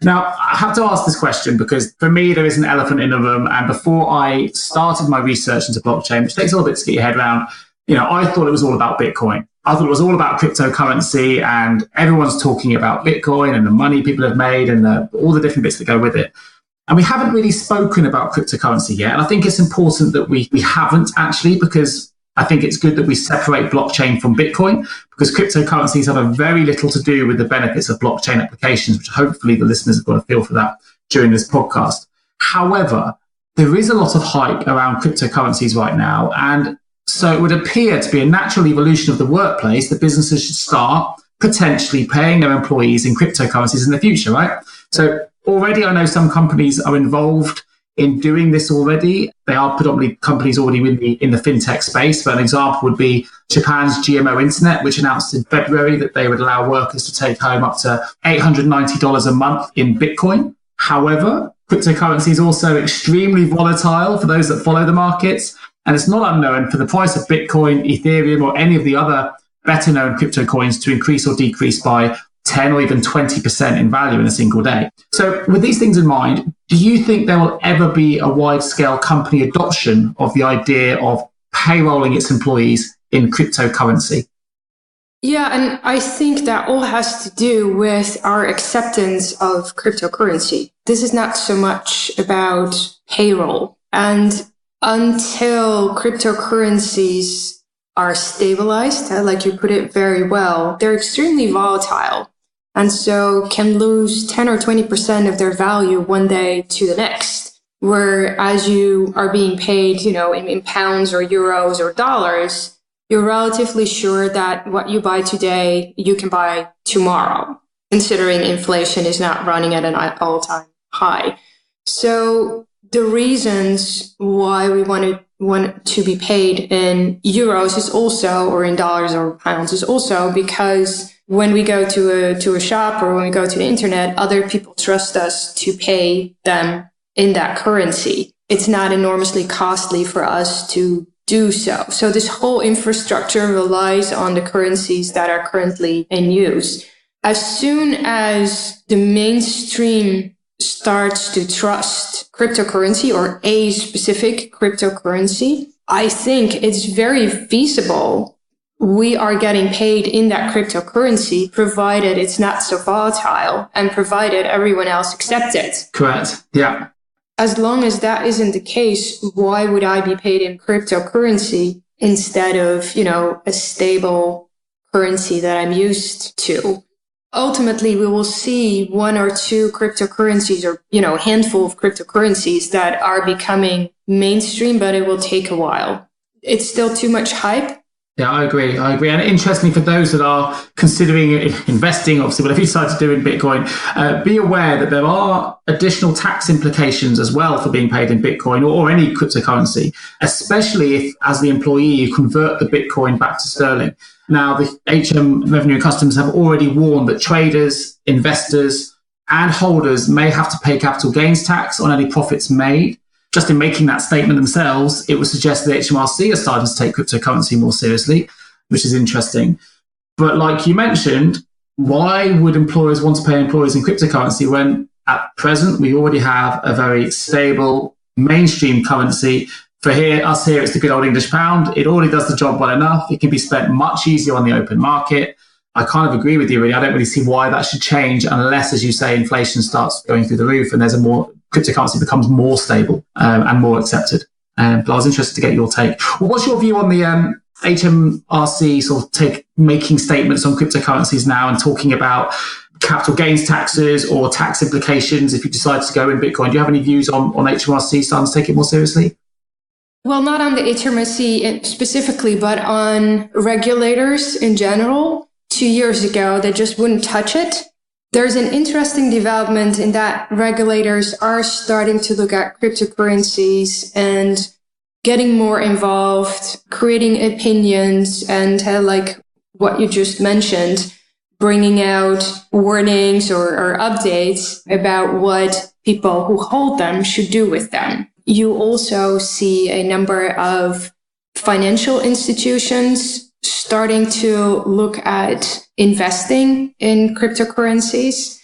Now, I have to ask this question because for me, there is an elephant in the room. And before I started my research into blockchain, which takes a little bit to get your head around, I thought it was all about Bitcoin. I thought it was all about cryptocurrency, and everyone's talking about Bitcoin and the money people have made and all the different bits that go with it. And we haven't really spoken about cryptocurrency yet. And I think it's important that we haven't actually, because I think it's good that we separate blockchain from Bitcoin, because cryptocurrencies have very little to do with the benefits of blockchain applications, which hopefully the listeners have got a feel for that during this podcast. However, there is a lot of hype around cryptocurrencies right now. And so it would appear to be a natural evolution of the workplace that businesses should start potentially paying their employees in cryptocurrencies in the future, right? So already I know some companies are involved in doing this already. They are predominantly companies already in the fintech space. But an example would be Japan's GMO Internet, which announced in February that they would allow workers to take home up to $890 a month in Bitcoin. However, cryptocurrency is also extremely volatile for those that follow the markets. And it's not unknown for the price of Bitcoin, Ethereum, or any of the other better known crypto coins to increase or decrease by 10 or even 20% in value in a single day. So with these things in mind, do you think there will ever be a wide-scale company adoption of the idea of payrolling its employees in cryptocurrency? Yeah, and I think that all has to do with our acceptance of cryptocurrency. This is not so much about payroll. And until cryptocurrencies are stabilized, like you put it very well, they're extremely volatile. And so can lose 10 or 20% of their value one day to the next. Whereas you are being paid, in pounds or euros or dollars, you're relatively sure that what you buy today, you can buy tomorrow, considering inflation is not running at an all-time high. So the reasons why we want to be paid in euros is also, or in dollars or pounds, is also because when we go to a shop or when we go to the internet, other people trust us to pay them in that currency. It's not enormously costly for us to do so. So this whole infrastructure relies on the currencies that are currently in use. As soon as the mainstream starts to trust cryptocurrency or a specific cryptocurrency, I think it's very feasible we are getting paid in that cryptocurrency, provided it's not so volatile and provided everyone else accepts it. Correct. Yeah. As long as that isn't the case, why would I be paid in cryptocurrency instead of, a stable currency that I'm used to? Ultimately, we will see one or two cryptocurrencies or, a handful of cryptocurrencies that are becoming mainstream, but it will take a while. It's still too much hype. Yeah, I agree. And interestingly, for those that are considering investing, obviously, whatever you decide to do in Bitcoin, be aware that there are additional tax implications as well for being paid in Bitcoin or any cryptocurrency, especially if, as the employee, you convert the Bitcoin back to sterling. Now, the HM Revenue and Customs have already warned that traders, investors, and holders may have to pay capital gains tax on any profits made. just in making that statement themselves, it would suggest that HMRC are starting to take cryptocurrency more seriously, which is interesting. But like you mentioned, why would employers want to pay employees in cryptocurrency when at present we already have a very stable mainstream currency? For us here, it's the good old English pound. It already does the job well enough. It can be spent much easier on the open market. I kind of agree with you, really. I don't really see why that should change unless, as you say, inflation starts going through the roof and cryptocurrency becomes more stable and more accepted. But I was interested to get your take. Well, what's your view on the HMRC sort of making statements on cryptocurrencies now and talking about capital gains taxes or tax implications if you decide to go in Bitcoin? Do you have any views on HMRC starting to take it more seriously? Well, not on the HMRC specifically, but on regulators in general. 2 years ago, they just wouldn't touch it. There's an interesting development in that regulators are starting to look at cryptocurrencies and getting more involved, creating opinions, and like what you just mentioned, bringing out warnings or updates about what people who hold them should do with them. You also see a number of financial institutions starting to look at investing in cryptocurrencies.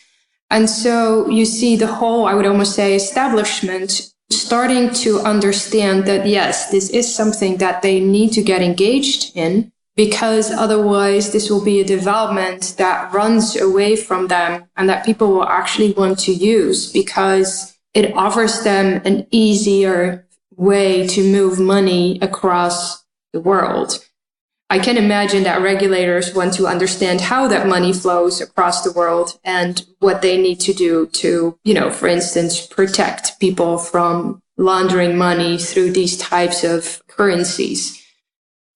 And so you see the whole, I would almost say, establishment starting to understand that, yes, this is something that they need to get engaged in, because otherwise this will be a development that runs away from them and that people will actually want to use because it offers them an easier way to move money across the world. I can imagine that regulators want to understand how that money flows across the world and what they need to do to, for instance, protect people from laundering money through these types of currencies.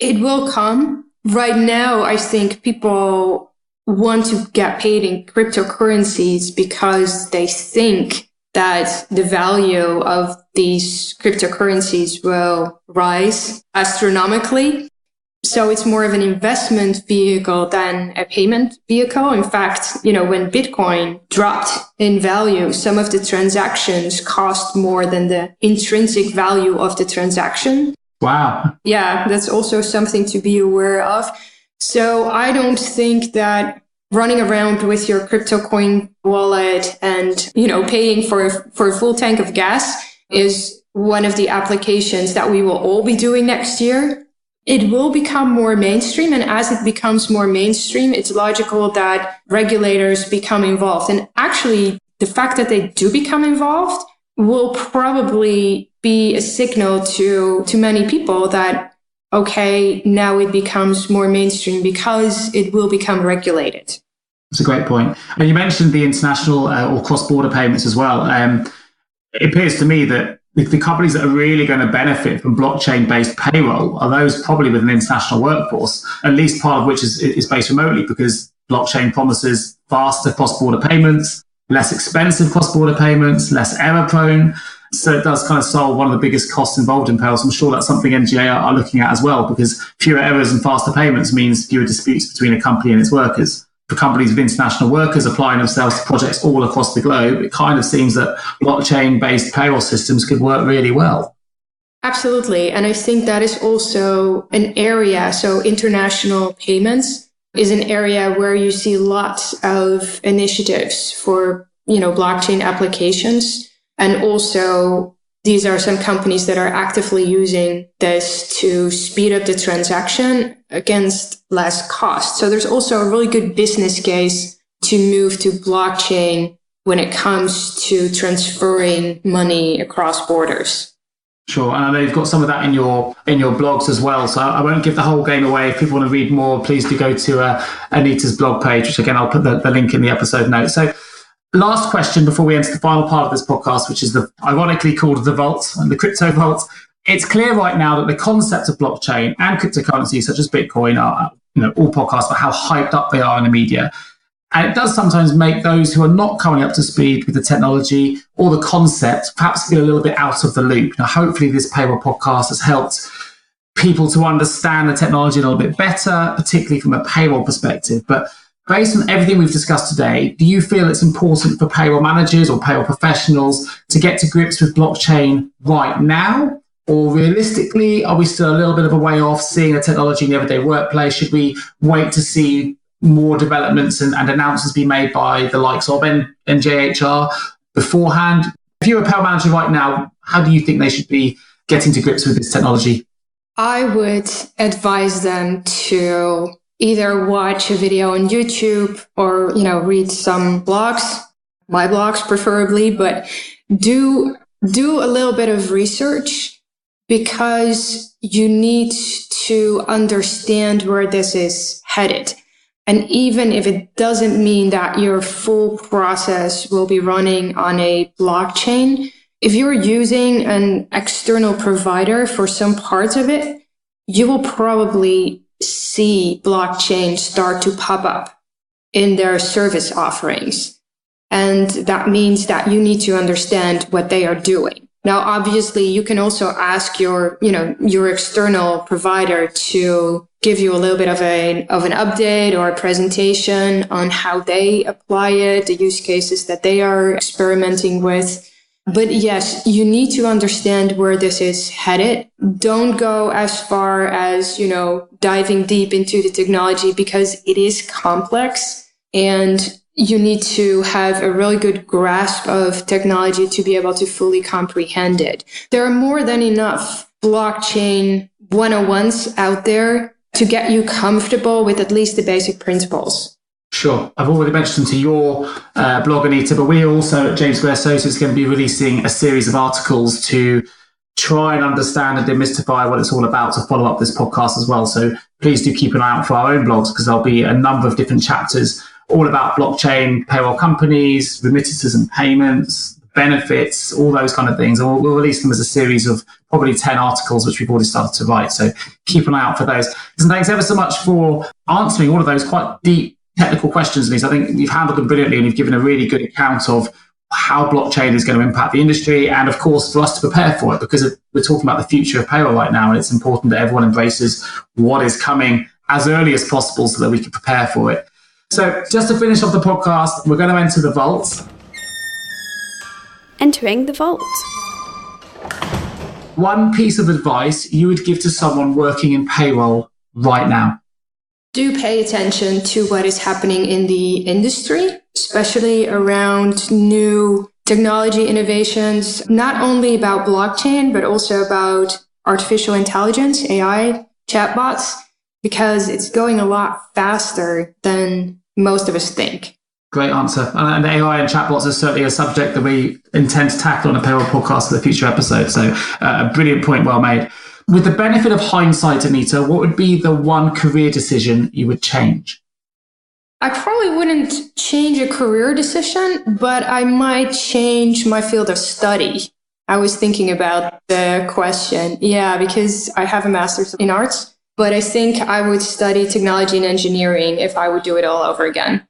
It will come. Right now, I think people want to get paid in cryptocurrencies because they think that the value of these cryptocurrencies will rise astronomically. So it's more of an investment vehicle than a payment vehicle. In fact, when Bitcoin dropped in value, some of the transactions cost more than the intrinsic value of the transaction. Wow. Yeah, that's also something to be aware of. So I don't think that running around with your crypto coin wallet and, paying for a full tank of gas is one of the applications that we will all be doing next year. It will become more mainstream. And as it becomes more mainstream, it's logical that regulators become involved. And actually, the fact that they do become involved will probably be a signal to many people that, okay, now it becomes more mainstream because it will become regulated. That's a great point. And you mentioned the international or cross-border payments as well. It appears to me that the companies that are really going to benefit from blockchain-based payroll are those probably with an international workforce, at least part of which is based remotely, because blockchain promises faster cross-border payments, less expensive cross-border payments, less error-prone. So it does kind of solve one of the biggest costs involved in payroll. So I'm sure that's something NGA are looking at as well, because fewer errors and faster payments means fewer disputes between a company and its workers. For companies with international workers applying themselves to projects all across the globe, it kind of seems that blockchain-based payroll systems could work really well. Absolutely. And I think that is also an area. So international payments is an area where you see lots of initiatives for, blockchain applications. And also, these are some companies that are actively using this to speed up the transaction against less cost. So there's also a really good business case to move to blockchain when it comes to transferring money across borders. Sure, and I know you've got some of that in your blogs as well, so I won't give the whole game away. If people want to read more, please do go to Anita's blog page, which again, I'll put the link in the episode notes. So last question before we enter the final part of this podcast, which is ironically called the Vault and the Crypto Vault. It's clear right now that the concept of blockchain and cryptocurrencies such as Bitcoin are, all podcasts about how hyped up they are in the media. And it does sometimes make those who are not coming up to speed with the technology or the concept perhaps feel a little bit out of the loop. Now, hopefully this Payroll podcast has helped people to understand the technology a little bit better, particularly from a payroll perspective. But based on everything we've discussed today, do you feel it's important for payroll managers or payroll professionals to get to grips with blockchain right now? Or realistically, are we still a little bit of a way off seeing the technology in the everyday workplace? Should we wait to see more developments and announcements be made by the likes of NJHR beforehand? If you're a payroll manager right now, how do you think they should be getting to grips with this technology? I would advise them to either watch a video on YouTube or, read some blogs, my blogs preferably, but do a little bit of research, because you need to understand where this is headed. And even if it doesn't mean that your full process will be running on a blockchain, if you're using an external provider for some parts of it, you will probably see blockchain start to pop up in their service offerings. And that means that you need to understand what they are doing. Now, obviously, you can also ask your external provider to give you a little bit of an update or a presentation on how they apply it, the use cases that they are experimenting with. But yes, you need to understand where this is headed. Don't go as far as, diving deep into the technology, because it is complex and you need to have a really good grasp of technology to be able to fully comprehend it. There are more than enough blockchain 101s out there to get you comfortable with at least the basic principles. Sure. I've already mentioned to your blog, Anita, but we also at James Gray Associates are going to be releasing a series of articles to try and understand and demystify what it's all about to follow up this podcast as well. So please do keep an eye out for our own blogs, because there'll be a number of different chapters all about blockchain, payroll companies, remittances and payments, benefits, all those kind of things. And we'll release them as a series of probably 10 articles, which we've already started to write. So keep an eye out for those. And thanks ever so much for answering all of those quite deep technical questions, Lisa. I think you've handled them brilliantly, and you've given a really good account of how blockchain is going to impact the industry, and of course for us to prepare for it, because we're talking about the future of payroll right now, and it's important that everyone embraces what is coming as early as possible so that we can prepare for it. So just to finish off the podcast, we're going to enter the vault. Entering the vault. One piece of advice you would give to someone working in payroll right now? Do pay attention to what is happening in the industry, especially around new technology innovations, not only about blockchain, but also about artificial intelligence, AI, chatbots, because it's going a lot faster than most of us think. Great answer. And AI and chatbots is certainly a subject that we intend to tackle on a payroll podcast for the future episode. So a brilliant point, well made. With the benefit of hindsight, Anita, what would be the one career decision you would change? I probably wouldn't change a career decision, but I might change my field of study. I was thinking about the question. Yeah, because I have a master's in arts, but I think I would study technology and engineering if I would do it all over again.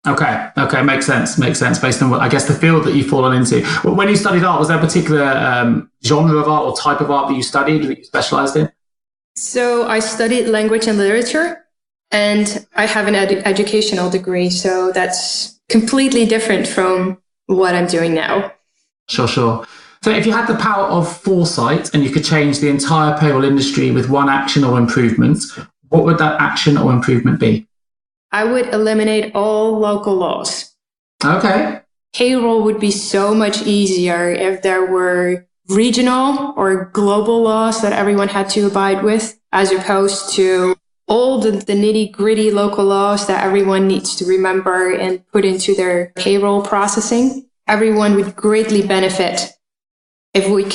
Okay, makes sense based on, I guess, the field that you've fallen into. When you studied art, was there a particular genre of art or type of art that you studied, that you specialized in? So I studied language and literature, and I have an educational degree, so that's completely different from what I'm doing now. Sure. So if you had the power of foresight and you could change the entire payroll industry with one action or improvement, what would that action or improvement be? I would eliminate all local laws. Okay. Payroll would be so much easier if there were regional or global laws that everyone had to abide with, as opposed to all the nitty-gritty local laws that everyone needs to remember and put into their payroll processing. Everyone would greatly benefit if we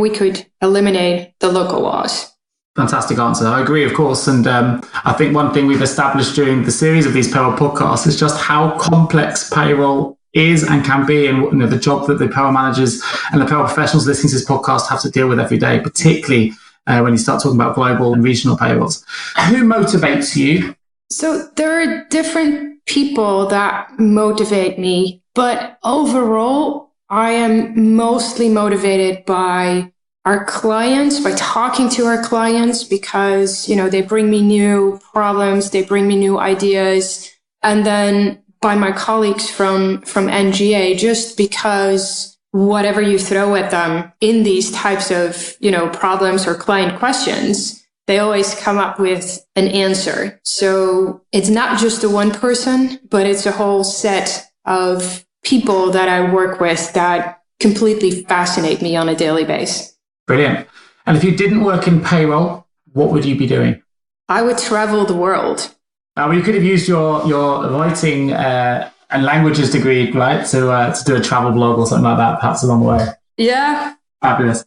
could eliminate the local laws. Fantastic answer. I agree, of course. And I think one thing we've established during the series of these payroll podcasts is just how complex payroll is and can be, and the job that the payroll managers and the payroll professionals listening to this podcast have to deal with every day, particularly when you start talking about global and regional payrolls. Who motivates you? So there are different people that motivate me, but overall, I am mostly motivated by our clients, by talking to our clients, because, they bring me new problems, they bring me new ideas, and then by my colleagues from NGA, just because whatever you throw at them in these types of, problems or client questions, they always come up with an answer. So it's not just the one person, but it's a whole set of people that I work with that completely fascinate me on a daily basis. Brilliant. And if you didn't work in payroll, what would you be doing? I would travel the world. Well, you could have used your writing and languages degree, right, to do a travel blog or something like that, perhaps along the way. Yeah. Fabulous.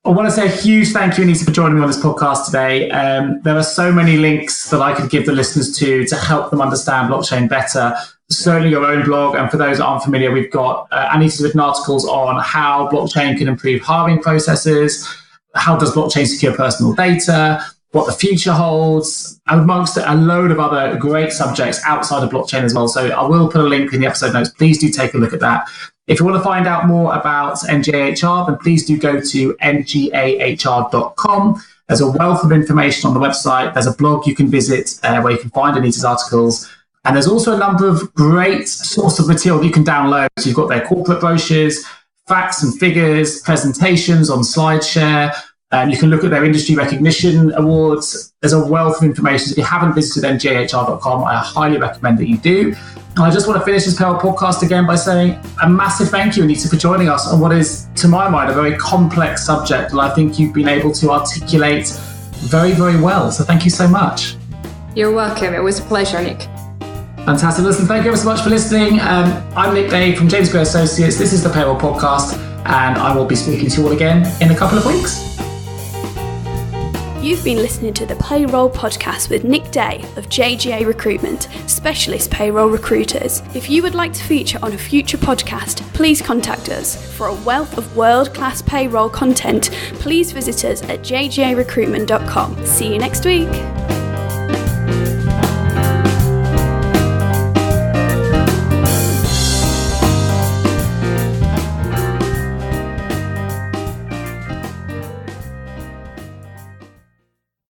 I want to say a huge thank you, Anita, for joining me on this podcast today. There are so many links that I could give the listeners to help them understand blockchain better. Certainly your own blog. And for those that aren't familiar, we've got Anita's written articles on how blockchain can improve hiring processes, how does blockchain secure personal data, what the future holds, amongst a load of other great subjects outside of blockchain as well. So I will put a link in the episode notes. Please do take a look at that. If you want to find out more about NGAHR, then please do go to ngahr.com. There's a wealth of information on the website. There's a blog you can visit where you can find Anita's articles. And there's also a number of great sources of material that you can download. So you've got their corporate brochures, facts and figures, presentations on SlideShare. You can look at their industry recognition awards. There's a wealth of information. So if you haven't visited ngahr.com, I highly recommend that you do. And I just want to finish this Payroll podcast again by saying a massive thank you, Anita, for joining us on what is, to my mind, a very complex subject that I think you've been able to articulate very, very well. So thank you so much. You're welcome. It was a pleasure, Nick. Fantastic. Listen, thank you ever so much for listening. I'm Nick Day from James Gray Associates. This is the Payroll Podcast, and I will be speaking to you all again in a couple of weeks. You've been listening to the Payroll Podcast with Nick Day of JGA Recruitment, specialist payroll recruiters. If you would like to feature on a future podcast, please contact us. For a wealth of world-class payroll content, please visit us at jgarecruitment.com. See you next week.